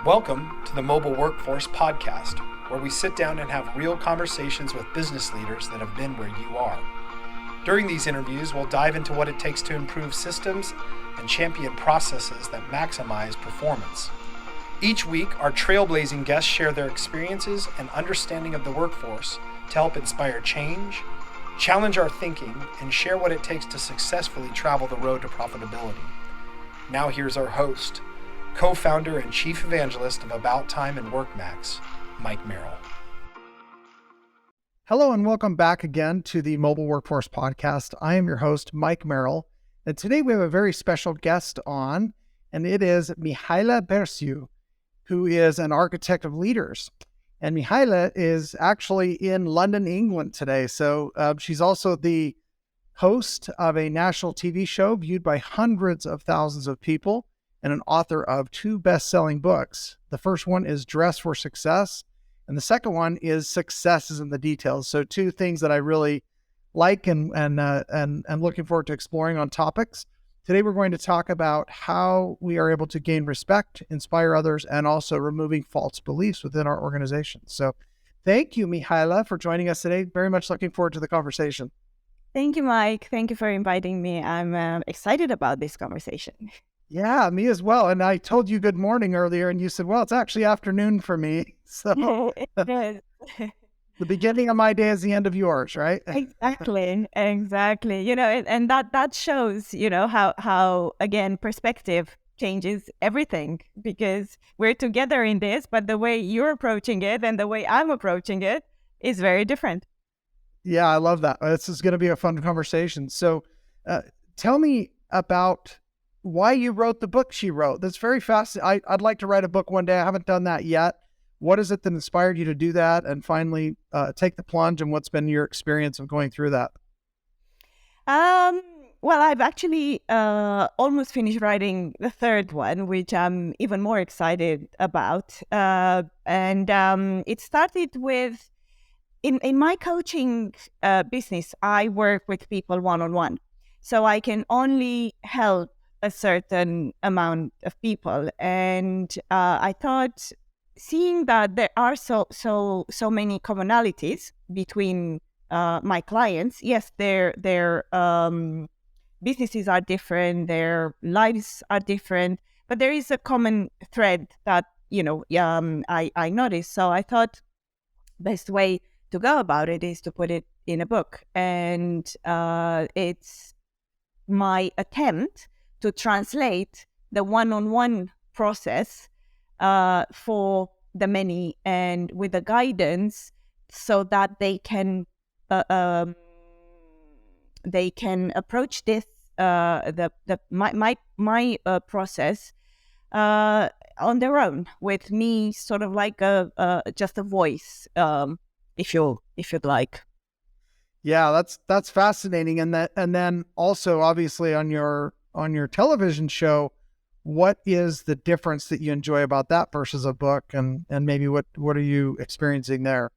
Welcome to the Mobile Workforce Podcast, where we sit down and have real conversations with business leaders that have been where you are. During these interviews, we'll dive into what it takes to improve systems and champion processes that maximize performance. Each week, our trailblazing guests share their experiences and understanding of the workforce to help inspire change, challenge our thinking, and share what it takes to successfully travel the road to profitability. Now here's our host, co-founder and chief evangelist of About Time and WorkMax, Mike Merrill. Hello and welcome back again to the Mobile Workforce Podcast. I am your host, Mike Merrill, and today we have a very special guest on, and it is Mihaela Berciu, who is an architect of leaders. And Mihaela is actually in London, England today. So she's also the host of a national TV show viewed by hundreds of thousands of people and an author of 2 best-selling books. The first one is Dress for Success, and the second one is Success is in the Details. So 2 things that I really like and looking forward to exploring on topics. Today we're going to talk about how we are able to gain respect, inspire others, and also removing false beliefs within our organization. So thank you, Mihaela, for joining us today. Very much looking forward to the conversation. Thank you, Mike. Thank you for inviting me. I'm excited about this conversation. Yeah, me as well. And I told you good morning earlier, and you said, well, it's actually afternoon for me. So It is. the beginning of my day is the end of yours, right? Exactly. And that shows, how again, perspective changes everything, because we're together in this, but the way you're approaching it and the way I'm approaching it is very different. Yeah, I love that. This is going to be a fun conversation. So tell me about why you wrote the book she wrote. That's very fascinating. I'd like to write a book one day. I haven't done that yet. What is it that inspired you to do that and finally take the plunge, and what's been your experience of going through that? Well, I've actually almost finished writing the third one, which I'm even more excited about. And it started with, in my coaching business, I work with people one-on-one. So I can only help a certain amount of people. And I thought, seeing that there are so many commonalities between my clients, yes, their businesses are different, their lives are different, but there is a common thread that I noticed. So I thought best way to go about it is to put it in a book, and it's my attempt to translate the one-on-one process for the many, and with the guidance so that they can approach this my process on their own, with me sort of like just a voice, if you'd like. Yeah, that's fascinating. And then also obviously on your television show, what is the difference that you enjoy about that versus a book, and maybe what are you experiencing there?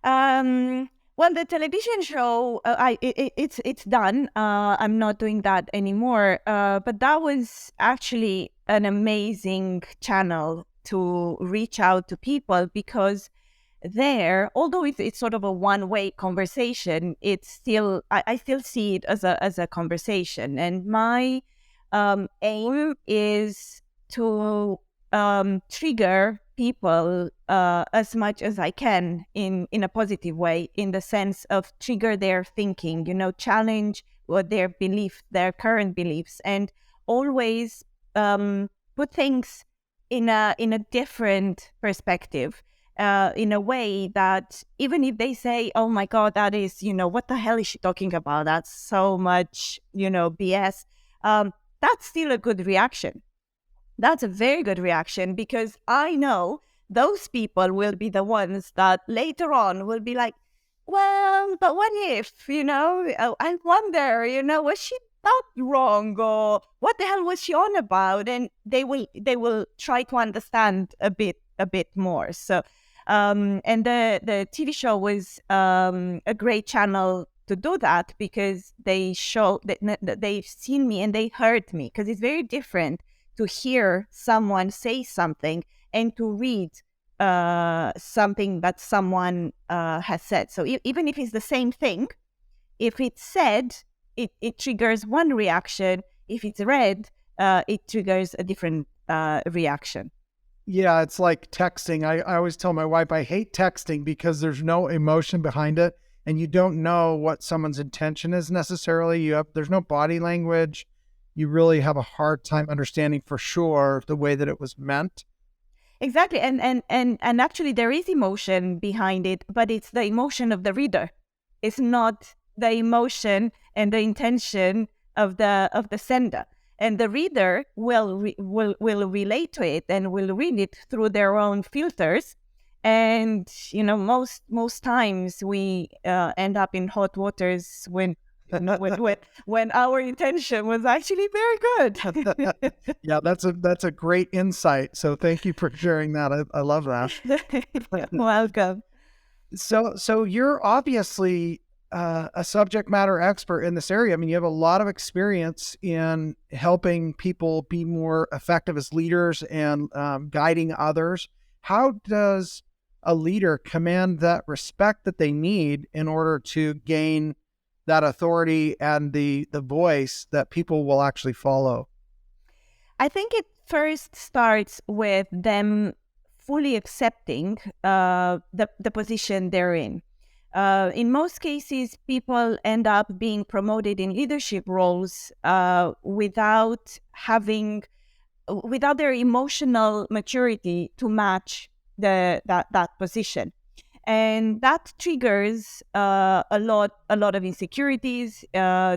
Well, the television show, it's done. I'm not doing that anymore. But that was actually an amazing channel to reach out to people, because there, although it's sort of a one-way conversation, it's still, I still see it as a conversation. And my aim is to trigger people as much as I can in a positive way, in the sense of trigger their thinking, challenge what their current beliefs, and always put things in a different perspective, in a way that even if they say, oh my God, that is, what the hell is she talking about? That's so much, BS. That's still a good reaction. That's a very good reaction, because I know those people will be the ones that later on will be like, well, but what if, I wonder, was she not wrong, or what the hell was she on about? And they will try to understand a bit more. So, and the TV show was a great channel to do that, because they show that they've seen me and they heard me, because it's very different to hear someone say something and to read something that someone has said. So even if it's the same thing, if it's said, it triggers one reaction. If it's read, it triggers a different reaction. Yeah, it's like texting. I always tell my wife I hate texting because there's no emotion behind it, and you don't know what someone's intention is necessarily. There's no body language. You really have a hard time understanding for sure the way that it was meant. Exactly, and actually there is emotion behind it, but it's the emotion of the reader. It's not the emotion and the intention of the sender. And the reader will relate to it and will read it through their own filters. And most times we end up in hot waters when our intention was actually very good. Yeah, that's a great insight. So thank you for sharing that. I love that. Welcome. So you're obviously a subject matter expert in this area. I mean, you have a lot of experience in helping people be more effective as leaders and guiding others. How does a leader command that respect that they need in order to gain that authority and the voice that people will actually follow? I think it first starts with them fully accepting the position they're in. In most cases, people end up being promoted in leadership roles without their emotional maturity to match that position, and that triggers a lot of insecurities,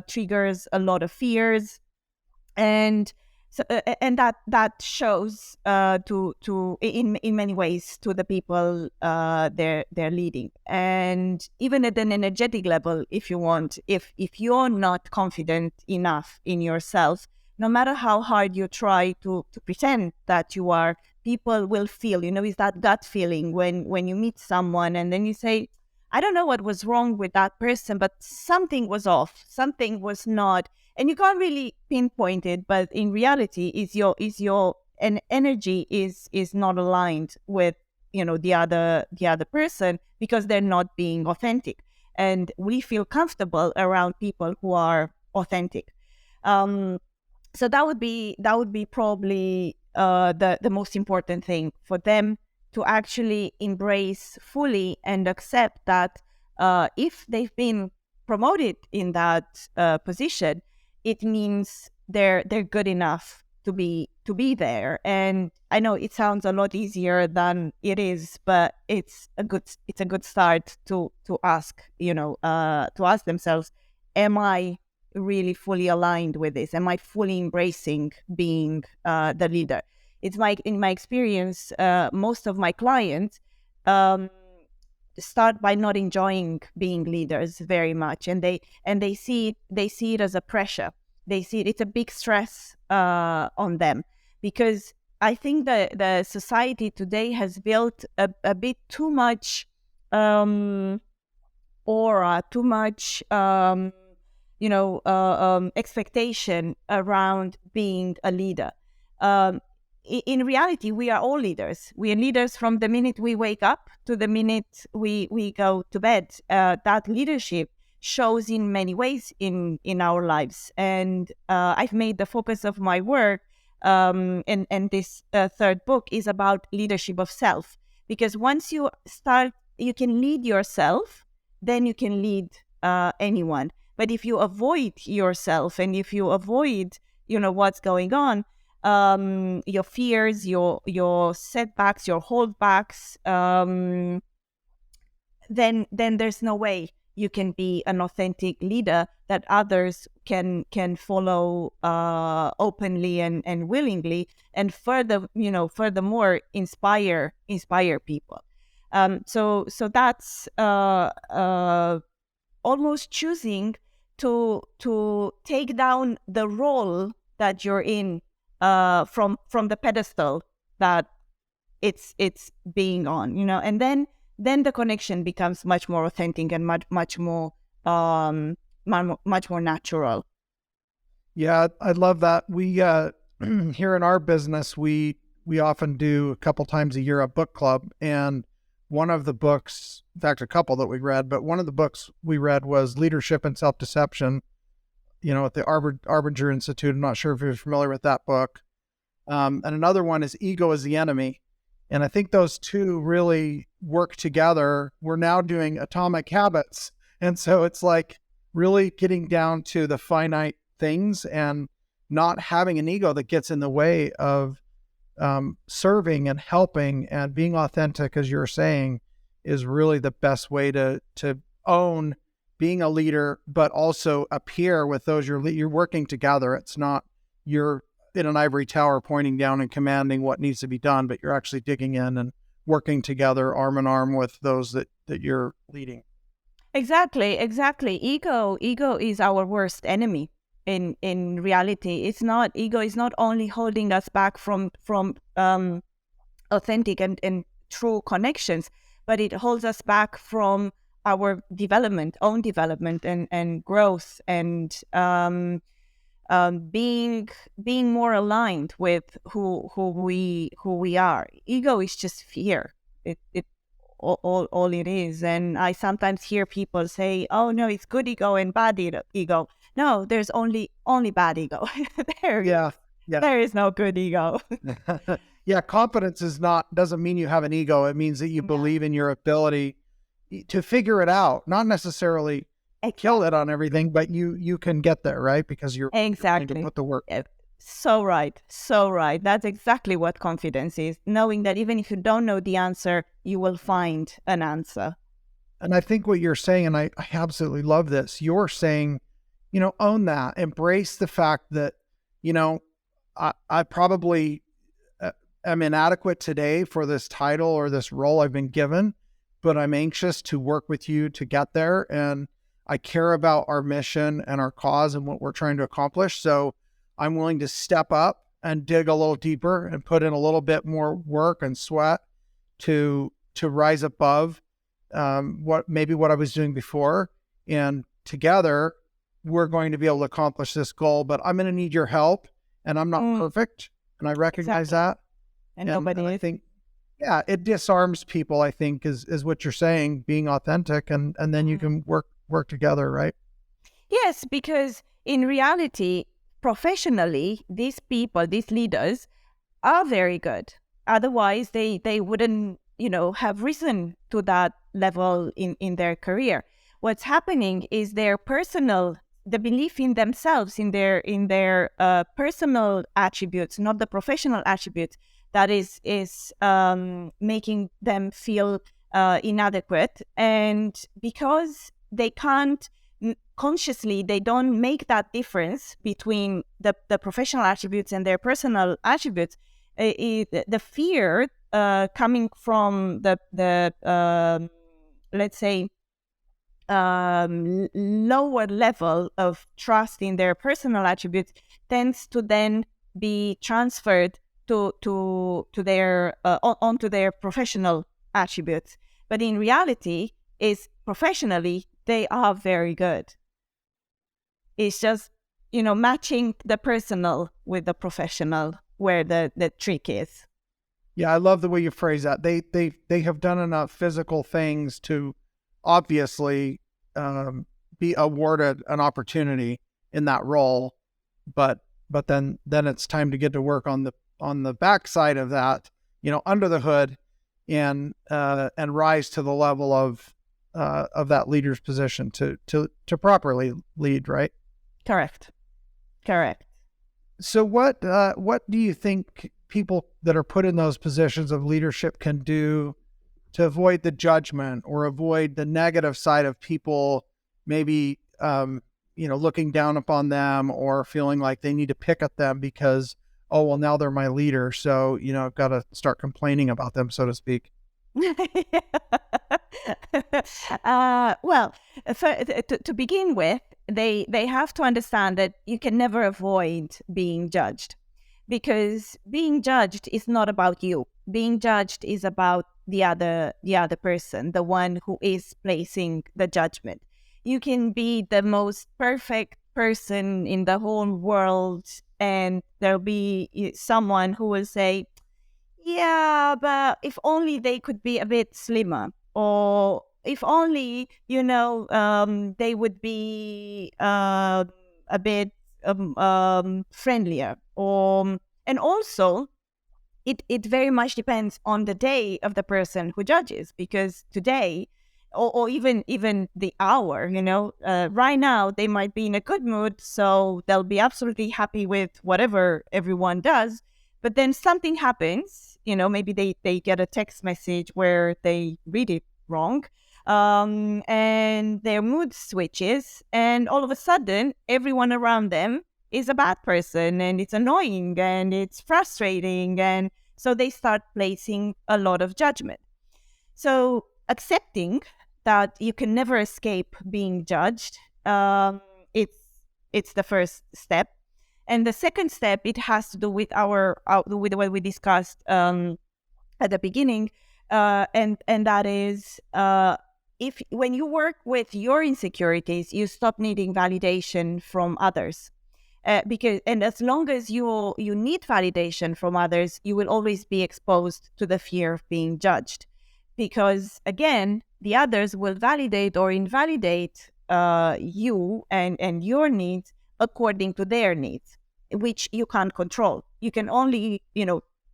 triggers a lot of fears, and so, and that shows in many ways to the people they're leading. And even at an energetic level, if you want, if you're not confident enough in yourself, no matter how hard you try to pretend that you are, people will feel, it's that gut feeling when you meet someone and then you say, I don't know what was wrong with that person, but something was off, something was not, and you can't really pinpoint it, but in reality is your energy is not aligned with the other person, because they're not being authentic, and we feel comfortable around people who are authentic. So that would be probably the most important thing for them, to actually embrace fully and accept that if they've been promoted in that position, it means they're good enough to be there. And I know it sounds a lot easier than it is, but it's a good start to ask themselves, am I really fully aligned with this? Am I fully embracing being the leader? It's like, in my experience, most of my clients start by not enjoying being leaders very much, and they see it as a pressure. They see it's a big stress on them, because I think that the society today has built a bit too much aura, too much expectation around being a leader. In reality, we are all leaders. We are leaders from the minute we wake up to the minute we go to bed. That leadership shows in many ways in our lives. And I've made the focus of my work, and this third book is about leadership of self. Because once you can lead yourself, then you can lead anyone. But if you avoid yourself, and if you avoid, what's going on, your fears, your setbacks, your holdbacks, then there's no way you can be an authentic leader that others can follow openly and willingly, and furthermore inspire people. So that's almost choosing to take down the role that you're in from the pedestal that it's being on, and then the connection becomes much more authentic and much more natural. Yeah, I love that. We here in our business, we we often do a couple times a year a book club, and one of the books, in fact, a couple that we read, but one of the books we read was Leadership and Self-Deception, at the Arbinger Institute. I'm not sure if you're familiar with that book. And another one is Ego is the Enemy. And I think those two really work together. We're now doing Atomic Habits. And so it's like really getting down to the finite things and not having an ego that gets in the way of serving and helping and being authentic, as you're saying, is really the best way to own being a leader, but also appear with those you're working together. It's not you're in an ivory tower pointing down and commanding what needs to be done, but you're actually digging in and working together arm in arm with those that you're leading. Exactly. Ego is our worst enemy. In reality, ego is not only holding us back from authentic and true connections, but it holds us back from our own development and growth, and being more aligned with who we are. Ego is just fear. It all it is. And I sometimes hear people say, "Oh no, it's good ego and bad ego." No, there's only bad ego. Yeah. There is no good ego. Yeah, confidence doesn't mean you have an ego. It means that you believe in your ability to figure it out, not necessarily kill it on everything, but you can get there, right? Because you're willing to put the work. So right. That's exactly what confidence is, knowing that even if you don't know the answer, you will find an answer. And I think what you're saying, and I absolutely love this, you're saying, own that, embrace the fact that, I probably am inadequate today for this title or this role I've been given, but I'm anxious to work with you to get there. And I care about our mission and our cause and what we're trying to accomplish. So I'm willing to step up and dig a little deeper and put in a little bit more work and sweat to rise above what I was doing before. And together, we're going to be able to accomplish this goal, but I'm going to need your help, and I'm not perfect. And I recognize that. And nobody is. I think, it disarms people, I think, is what you're saying, being authentic, and then you can work together, right? Yes, because in reality, professionally, these leaders are very good. Otherwise, they wouldn't, have risen to that level in their career. What's happening is the belief in themselves, in their personal attributes, not the professional attributes, that is making them feel inadequate. And because they can't consciously, they don't make that difference between the professional attributes and their personal attributes. The fear coming from the let's say lower level of trust in their personal attributes tends to then be transferred to their onto their professional attributes. But in reality, is professionally they are very good. It's just matching the personal with the professional where the trick is. Yeah, I love the way you phrase that. They have done enough physical things to obviously be awarded an opportunity in that role, but then it's time to get to work on the backside of that, under the hood, and rise to the level of that leader's position to properly lead, right? Correct. So what do you think people that are put in those positions of leadership can do to avoid the judgment or avoid the negative side of people maybe looking down upon them or feeling like they need to pick at them because, oh, well, now they're my leader, so I've got to start complaining about them, so to speak? Well, to begin with, they have to understand that you can never avoid being judged, because being judged is not about you. Being judged is about the other person, the one who is placing the judgment. You can be the most perfect person in the whole world, and there'll be someone who will say, yeah, but if only they could be a bit slimmer, or if only, they would be a bit friendlier. And also, it very much depends on the day of the person who judges, because today, or even the hour, right now they might be in a good mood, so they'll be absolutely happy with whatever everyone does. But then something happens, maybe they get a text message where they read it wrong, and their mood switches, and all of a sudden everyone around them is a bad person, and it's annoying and it's frustrating, and so they start placing a lot of judgment. So accepting that you can never escape being judged, it's the first step. And the second step, it has to do with with what we discussed at the beginning, and that is, if when you work with your insecurities, you stop needing validation from others. And as long as you need validation from others, you will always be exposed to the fear of being judged, because again, the others will validate or invalidate you and your needs according to their needs, which you can't control. You can only,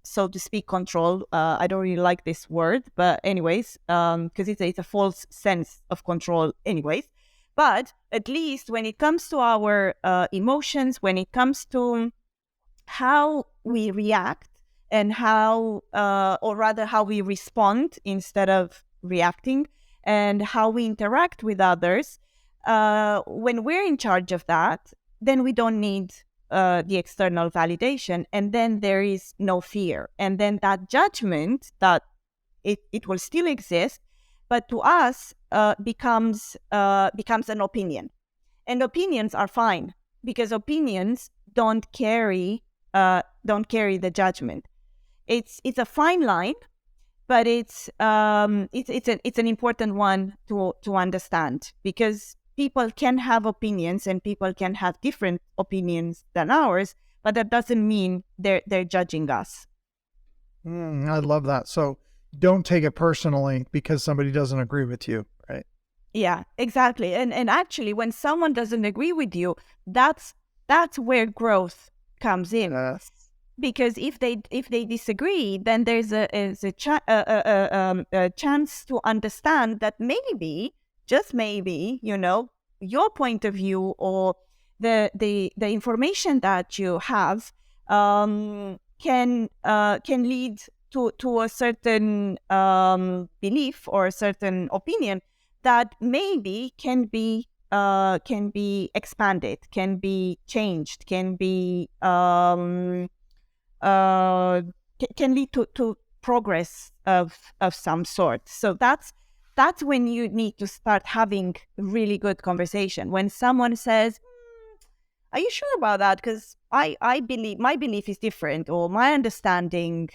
so to speak, control. I don't really like this word, but anyways, because it's a false sense of control anyways. But at least when it comes to our emotions, when it comes to how we react and how we respond instead of reacting, and how we interact with others, when we're in charge of that, then we don't need the external validation, and then there is no fear. And then that judgment, that it will still exist, but to us becomes an opinion. And opinions are fine, because opinions don't carry the judgment. It's a fine line, but it's an important one to understand, because people can have opinions and people can have different opinions than ours, but that doesn't mean they're judging us. I love that. So don't take it personally because somebody doesn't agree with you, right? Yeah, exactly. And actually, when someone doesn't agree with you, that's where growth comes in. Yes. Because if they disagree, then there's a chance to understand that maybe, just maybe, your point of view, or the information that you have can lead to a certain belief or a certain opinion that maybe can be expanded, can be changed, can be can lead to progress of some sort. So that's when you need to start having really good conversation. When someone says, "Are you sure about that? Because I believe my belief is different, or my understanding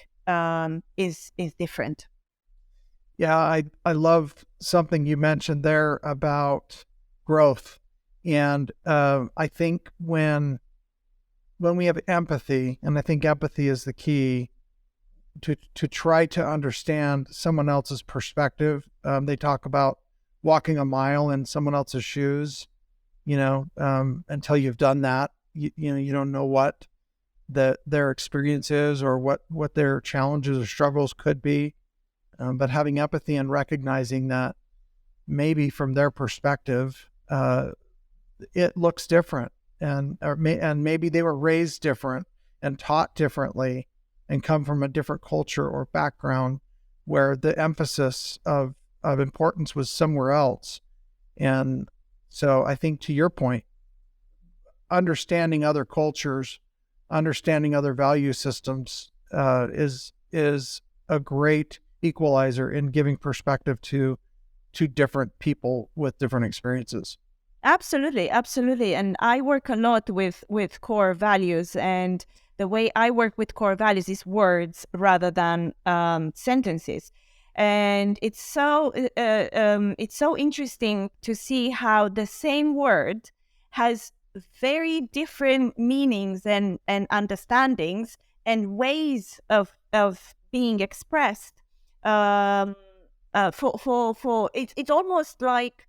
is different." Yeah, I love something you mentioned there about growth. And I think when we have empathy, and I think empathy is the key to try to understand someone else's perspective. They talk about walking a mile in someone else's shoes, until you've done that, you don't know what their experience is, or what their challenges or struggles could be. But having empathy and recognizing that maybe from their perspective, it looks different, and maybe they were raised different and taught differently and come from a different culture or background where the emphasis of importance was somewhere else. And so I think, to your point, understanding other cultures, understanding other value systems is a great equalizer in giving perspective to different people with different experiences. Absolutely. And I work a lot with core values, and the way I work with core values is words rather than sentences. And it's so interesting to see how the same word has very different meanings and understandings and ways of being expressed. For it's almost like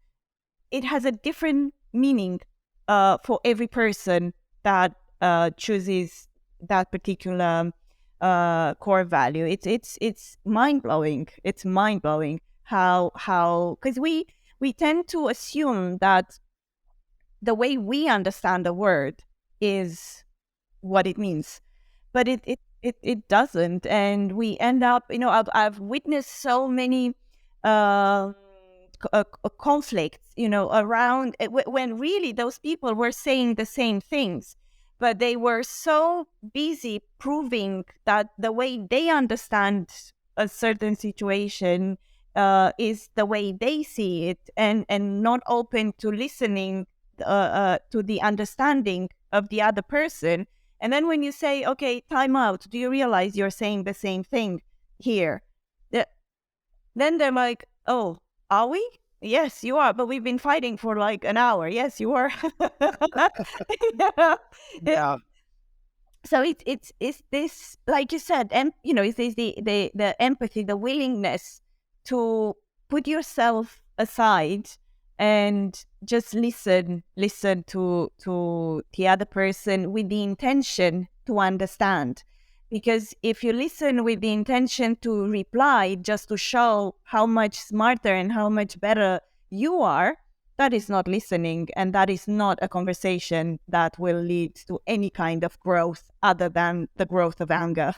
it has a different meaning for every person that chooses that particular core value. It's mind blowing. It's mind blowing how because we tend to assume that the way we understand the word is what it means, but it doesn't, and we end up, I've witnessed so many conflicts, around when really those people were saying the same things, but they were so busy proving that the way they understand a certain situation is the way they see it, and not open to listening to the understanding of the other person. And then when you say, okay, time out, do you realize you're saying the same thing here? Then they're like, oh, are we? Yes, you are. But we've been fighting for like an hour. Yes, you are. Yeah. So it's this, like you said, it's this, the empathy, the willingness to put yourself aside and just listen to the other person with the intention to understand. Because if you listen with the intention to reply just to show how much smarter and how much better you are, that is not listening, and that is not a conversation that will lead to any kind of growth other than the growth of anger.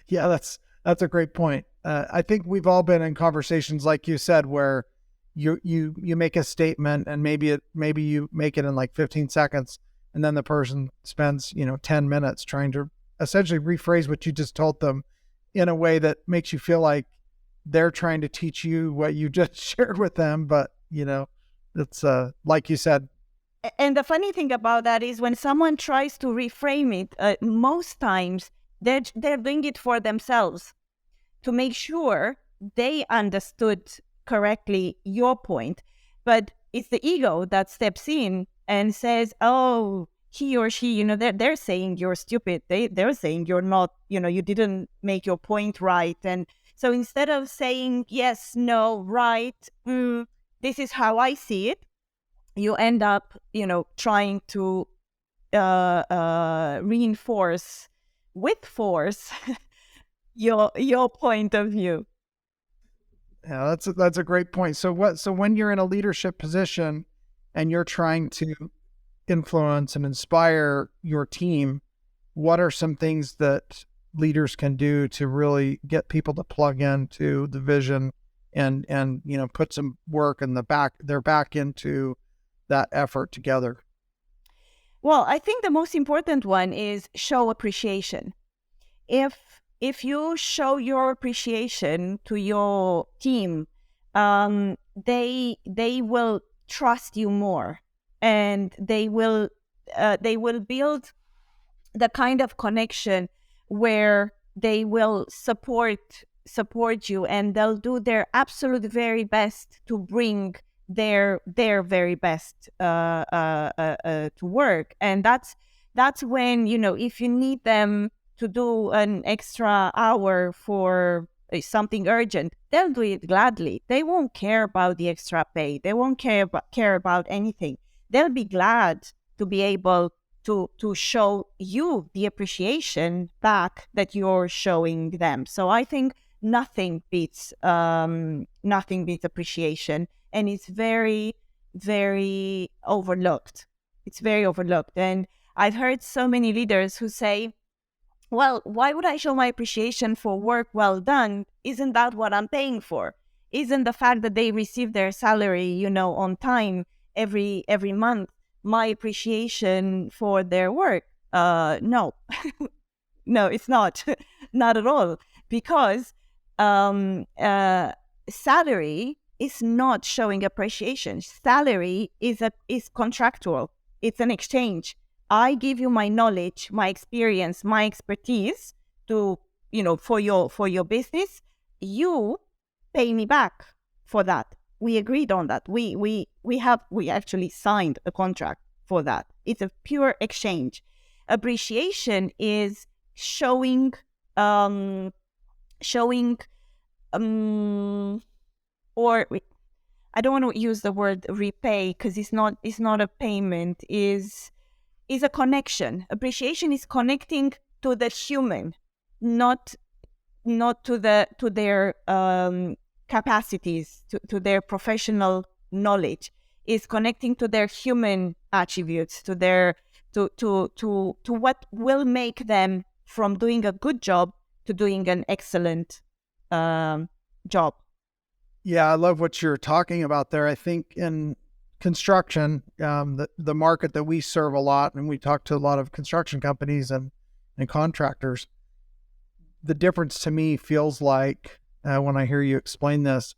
Yeah, that's a great point. I think we've all been in conversations, like you said, where you make a statement and maybe you make it in like 15 seconds, and then the person spends 10 minutes trying to essentially rephrase what you just told them in a way that makes you feel like they're trying to teach you what you just shared with them. But it's like you said. And the funny thing about that is when someone tries to reframe it, most times they're doing it for themselves to make sure they understood correctly your point. But it's the ego that steps in and says, oh, he or she, they're saying you're stupid. They're saying you're not, you didn't make your point right. And so instead of saying yes, no, right, this is how I see it, you end up, trying to reinforce with force your point of view. Yeah, that's a great point. So when you're in a leadership position and you're trying to influence and inspire your team, what are some things that leaders can do to really get people to plug into the vision and put some work in their back into that effort together? Well, I think the most important one is show appreciation. If you show your appreciation to your team, they will trust you more, and they will build the kind of connection where they will support you, and they'll do their absolute very best to bring their very best to work. And that's when, if you need them to do an extra hour for something urgent, they'll do it gladly. They won't care about the extra pay. They won't care about anything. They'll be glad to be able to show you the appreciation back that you're showing them. So I think nothing beats appreciation, and it's very, very overlooked. It's very overlooked. And I've heard so many leaders who say, well, why would I show my appreciation for work well done? Isn't that what I'm paying for? Isn't the fact that they receive their salary, on time every month my appreciation for their work? No, no, it's not. Not at all. Because salary is not showing appreciation. Salary is contractual. It's an exchange. I give you my knowledge, my experience, my expertise to, for your business. You pay me back for that. We agreed on that. We actually signed a contract for that. It's a pure exchange. Appreciation is showing showing, or I don't want to use the word repay because it's not a payment, is a connection. Appreciation is connecting to the human, not to their capacities, to their professional knowledge. Is connecting to their human attributes, to their to what will make them from doing a good job to doing an excellent job. Yeah, I love what you're talking about there. I think in construction, the market that we serve a lot, and we talk to a lot of construction companies and contractors, the difference to me feels like, when I hear you explain this,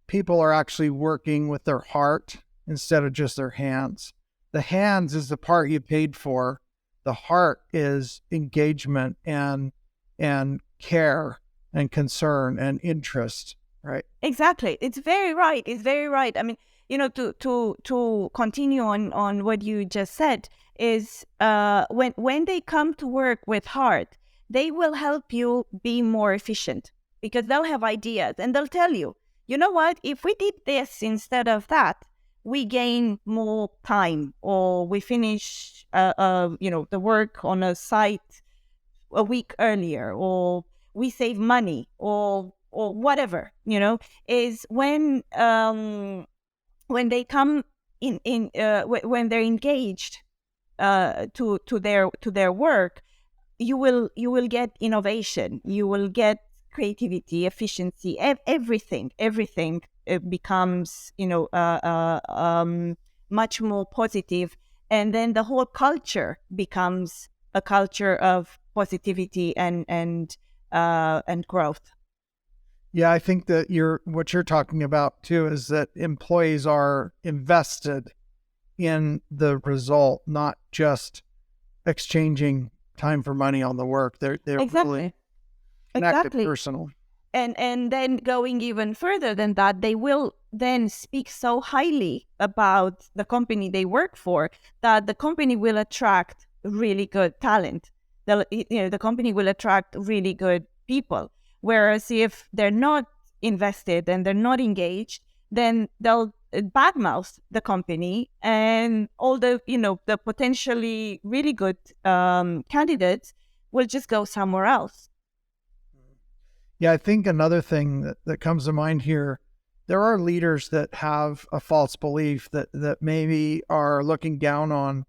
people are actually working with their heart instead of just their hands. The hands is the part you paid for. The heart is engagement and care and concern and interest, right? Exactly. It's very right. It's very right. I mean, to continue on what you just said is, when they come to work with heart, they will help you be more efficient because they'll have ideas and they'll tell you, you know what, if we did this instead of that, we gain more time, or we finish the work on a site a week earlier, or we save money, or whatever, is when they come in when they're engaged to their work, you will get innovation, you will get creativity, efficiency, everything becomes much more positive, and then the whole culture becomes a culture of positivity and growth. Yeah, I think that what you're talking about too is that employees are invested in the result, not just exchanging time for money on the work. They're Exactly. really connected Exactly. personally. And then going even further than that, they will then speak so highly about the company they work for that the company will attract really good talent. The company will attract really good people. Whereas if they're not invested and they're not engaged, then they'll badmouth the company, and all the potentially really good candidates will just go somewhere else. Yeah, I think another thing that comes to mind here, there are leaders that have a false belief that maybe are looking down on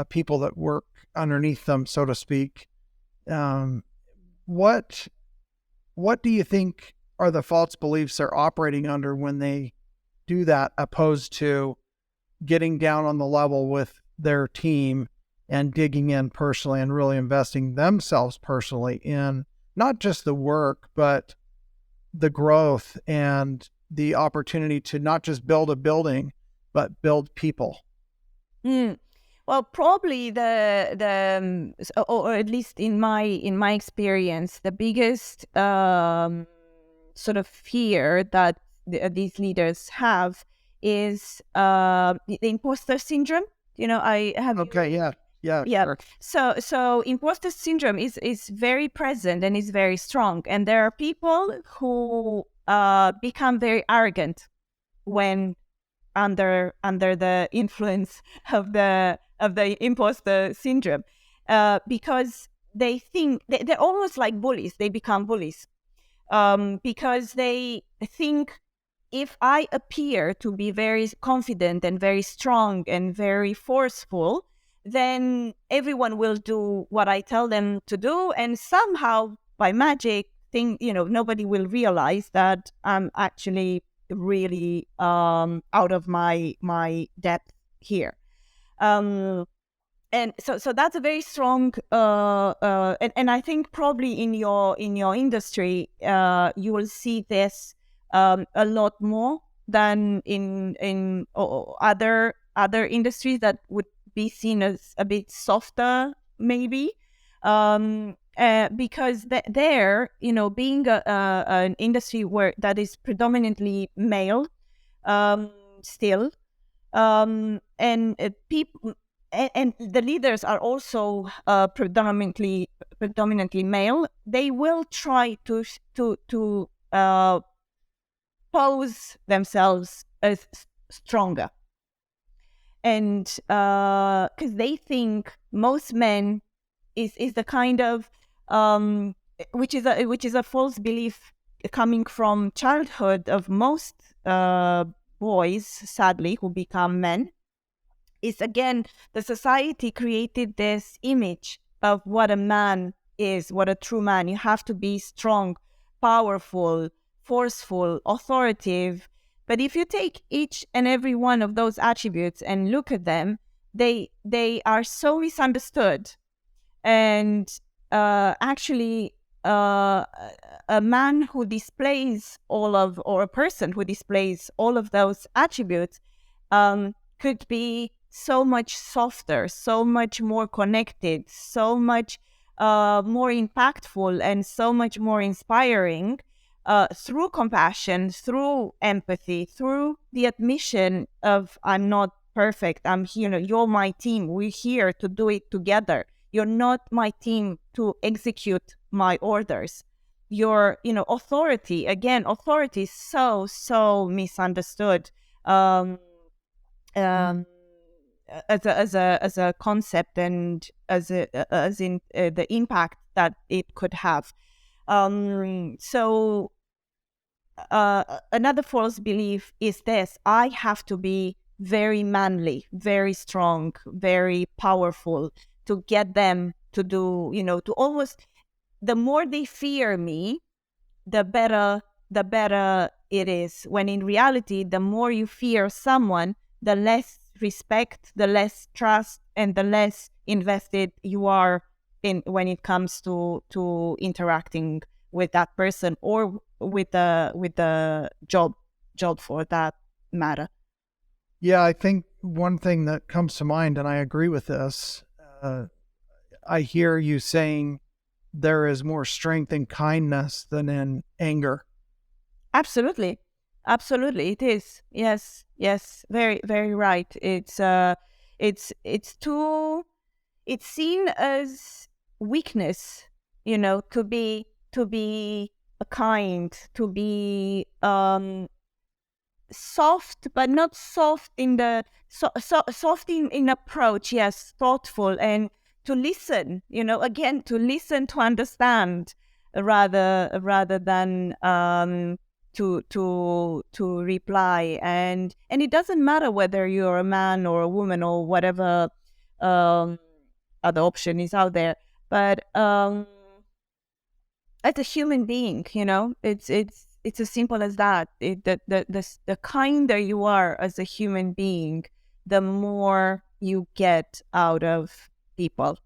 people that work underneath them, so to speak. What do you think are the false beliefs they're operating under when they do that, opposed to getting down on the level with their team and digging in personally and really investing themselves personally in not just the work, but the growth and the opportunity to not just build a building, but build people? Well, probably or at least in my experience, the biggest sort of fear that these leaders have is the imposter syndrome. I have. Okay, yeah. Yeah. Sure. So imposter syndrome is very present and is very strong, and there are people who become very arrogant when under the influence of the imposter syndrome, because they think they're almost like bullies. They become bullies because they think, if I appear to be very confident and very strong and very forceful, then everyone will do what I tell them to do, and somehow by magic nobody will realize that I'm actually really out of my depth here. And so that's a very strong and I think probably in your industry you will see this a lot more than in other industries that would be seen as a bit softer, maybe, because there, being an industry that is predominantly male, still, and people, and the leaders are also predominantly male, they will try to pose themselves as stronger, and because they think most men is the kind of which is a false belief coming from childhood of most boys, sadly, who become men. Is again, the society created this image of what a man is, what a true man. You have to be strong, powerful, forceful, authoritative. But if you take each and every one of those attributes and look at them, they are so misunderstood. And actually, a man who displays or a person who displays all of those attributes could be so much softer, so much more connected, so much more impactful, and so much more inspiring through compassion, through empathy, through the admission of I'm not perfect. You're my team. We're here to do it together. You're not my team to execute my orders. Your, authority. Again, authority is so misunderstood. As a concept, and as in the impact that it could have. So another false belief is this: I have to be very manly, very strong, very powerful to get them to do, to almost, the more they fear me, the better it is. When in reality, the more you fear someone, the less respect, the less trust, and the less invested you are in when it comes to interacting with that person, or with the job for that matter. Yeah, I think one thing that comes to mind, and I agree with this, I hear you saying there is more strength in kindness than in anger. Absolutely, it is. Yes, very, very right. It's seen as weakness, to be kind, to be soft, but not soft in the soft in approach. Yes, thoughtful, and to listen. Again, to listen, to understand, rather than to reply. And it doesn't matter whether you're a man or a woman or whatever other option is out there, but as a human being, it's as simple as that. The kinder you are as a human being, the more you get out of people.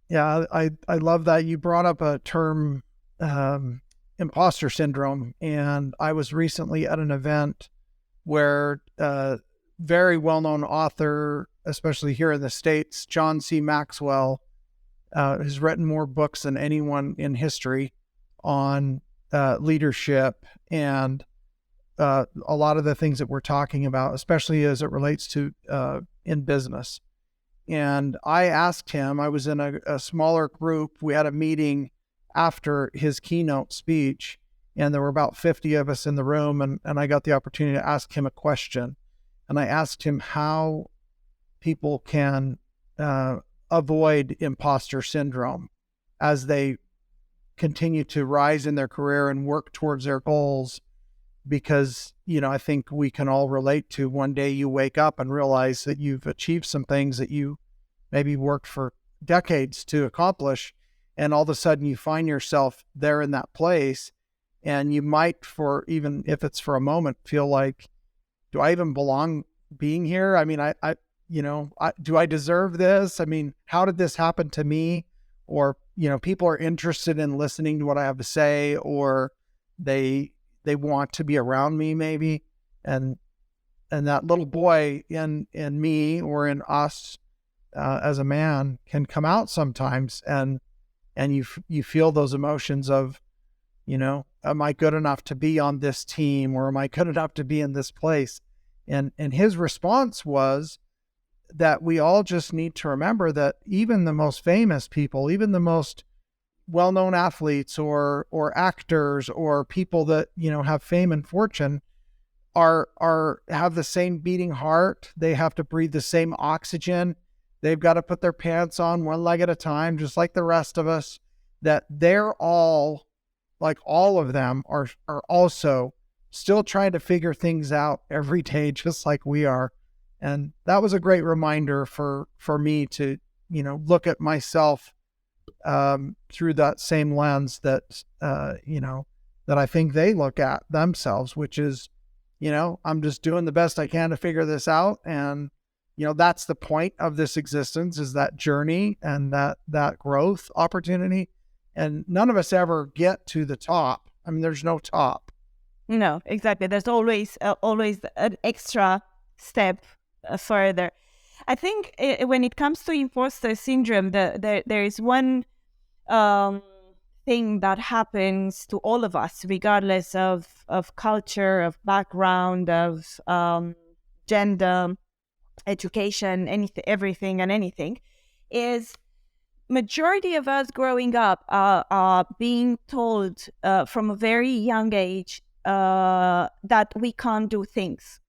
Yeah, I love that. You brought up a term, imposter syndrome, and I was recently at an event where very well-known author, especially here in the States, John C. Maxwell, has written more books than anyone in history on leadership and a lot of the things that we're talking about, especially as it relates to in business. And I asked him, I was in a smaller group. We had a meeting after his keynote speech, and there were about 50 of us in the room, and I got the opportunity to ask him a question. And I asked him how people can avoid imposter syndrome as they continue to rise in their career and work towards their goals. Because, I think we can all relate to one day you wake up and realize that you've achieved some things that you maybe worked for decades to accomplish. And all of a sudden you find yourself there in that place. And you might, for even if it's for a moment, feel like, do I even belong being here? I mean, do I deserve this? I mean, how did this happen to me? Or, people are interested in listening to what I have to say, or they want to be around me maybe. And that little boy in me or in us as a man can come out sometimes. And you feel those emotions of, am I good enough to be on this team, or am I good enough to be in this place? And his response was, that we all just need to remember that even the most famous people, even the most well-known athletes or actors or people that, have fame and fortune have the same beating heart. They have to breathe the same oxygen. They've got to put their pants on one leg at a time, just like the rest of us, that they're all, like all of them are also still trying to figure things out every day, just like we are. And that was a great reminder for me to, look at myself through that same lens that, that I think they look at themselves, which is, I'm just doing the best I can to figure this out. And, that's the point of this existence, is that journey and that growth opportunity. And none of us ever get to the top. I mean, there's no top. No, exactly. There's always an extra step further. I think when it comes to imposter syndrome, there is one thing that happens to all of us, regardless of culture, of background, of gender, education, everything and anything, is majority of us growing up are being told from a very young age that we can't do things.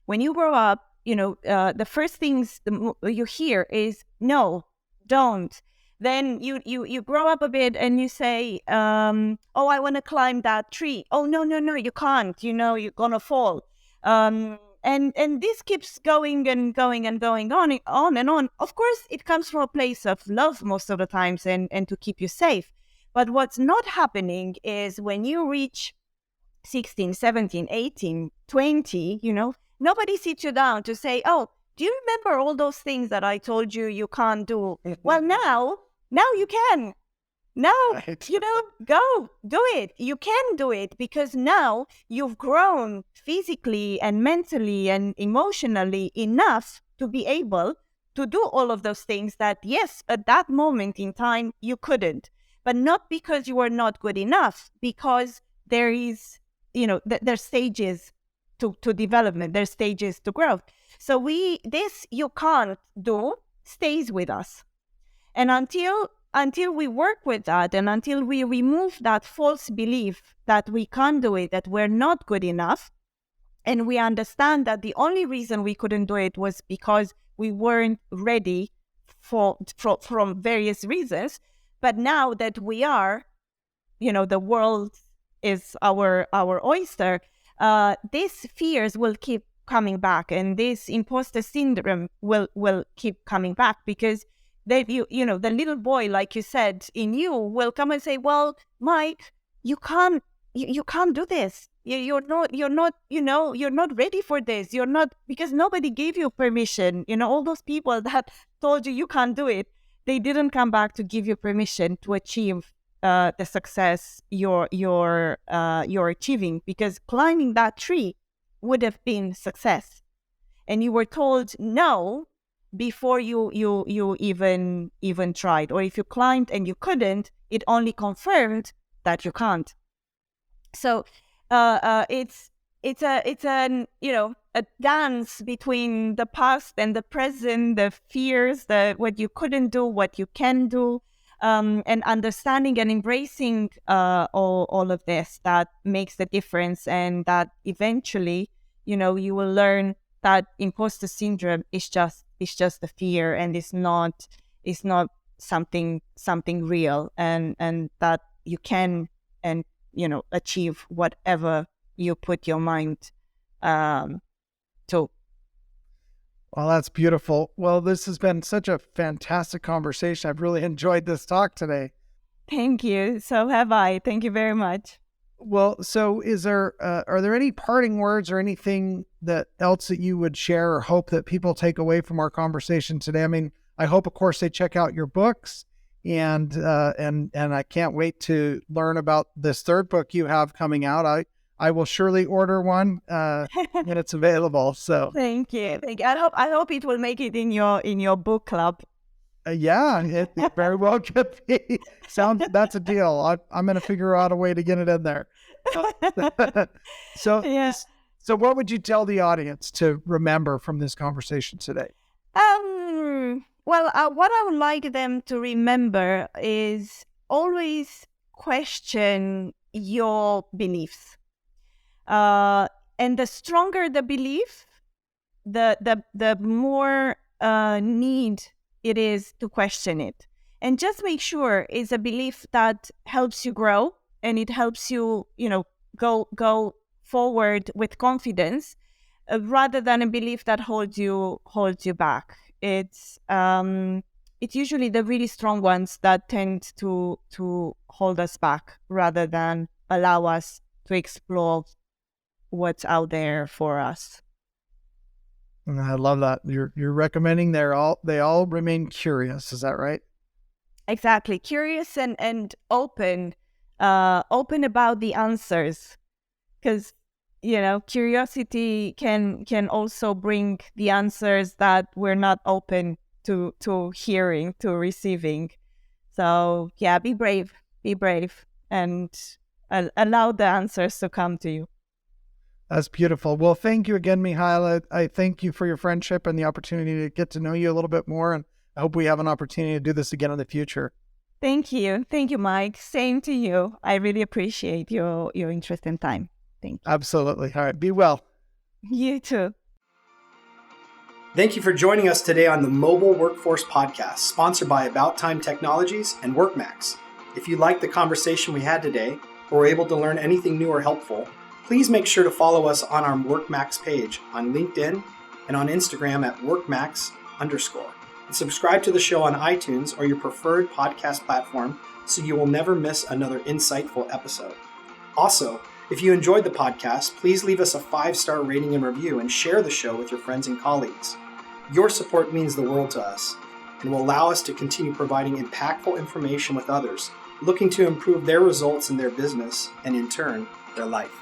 When you grow up, the first things you hear is no, don't. Then you grow up a bit and you say, oh, I want to climb that tree. Oh, no, you can't. You're gonna fall. And this keeps going and going and going on and on. Of course, it comes from a place of love most of the times and to keep you safe. But what's not happening is when you reach 16, 17, 18, 20, nobody sits you down to say, oh, do you remember all those things that I told you can't do? Well, now you can. Now, Right. Go do it. You can do it because now you've grown physically and mentally and emotionally enough to be able to do all of those things that, yes, at that moment in time, you couldn't. But not because you were not good enough, because there is, there's stages to development, there's stages to growth. So this you can't do stays with us. And until we work with that and until we remove that false belief that we can't do it, that we're not good enough, and we understand that the only reason we couldn't do it was because we weren't ready from various reasons. But now that we are, the world is our oyster, these fears will keep coming back, and this imposter syndrome will keep coming back, because that the little boy, like you said, in you will come and say, well, Mike, you can't do this. You're not ready for this. You're not, because nobody gave you permission. All those people that told you can't do it, they didn't come back to give you permission to achieve the success you're achieving, because climbing that tree would have been success, and you were told no before you even tried. Or if you climbed and you couldn't, it only confirmed that you can't. So it's a dance between the past and the present, the fears, what you couldn't do, what you can do, and understanding and embracing all of this, that makes the difference. And that eventually, you will learn that imposter syndrome is just a fear, and it's not something real, and that you can and achieve whatever you put your mind to. Well, that's beautiful. Well, this has been such a fantastic conversation. I've really enjoyed this talk today. Thank you. So have I. Thank you very much. Well, so are there any parting words or anything else that you would share or hope that people take away from our conversation today? I mean, I hope, of course, they check out your books, and I can't wait to learn about this third book you have coming out. I will surely order one when it's available. So thank you. I hope it will make it in your book club. Yeah, it very well could be. That's a deal. I'm going to figure out a way to get it in there. So, yeah. So what would you tell the audience to remember from this conversation today? Well, what I would like them to remember is always question your beliefs. And the stronger the belief, the more need it is to question it. And just make sure it's a belief that helps you grow and it helps you, go forward with confidence, rather than a belief that holds you back. It's usually the really strong ones that tend to hold us back rather than allow us to explore what's out there for us. And I love that. You're recommending they all remain curious. Is that right? Exactly. Curious and open about the answers, because curiosity can also bring the answers that we're not open to hearing, to receiving. So yeah, be brave, and allow the answers to come to you. That's beautiful. Well, thank you again, Mihaela. I thank you for your friendship and the opportunity to get to know you a little bit more. And I hope we have an opportunity to do this again in the future. Thank you, Mike. Same to you. I really appreciate your interest and time. Thank you. Absolutely. All right. Be well. You too. Thank you for joining us today on the Mobile Workforce Podcast, sponsored by About Time Technologies and WorkMax. If you liked the conversation we had today, or were able to learn anything new or helpful, please make sure to follow us on our WorkMax page on LinkedIn and on Instagram at WorkMax_. And subscribe to the show on iTunes or your preferred podcast platform so you will never miss another insightful episode. Also, if you enjoyed the podcast, please leave us a 5-star rating and review and share the show with your friends and colleagues. Your support means the world to us and will allow us to continue providing impactful information with others looking to improve their results in their business and, in turn, their life.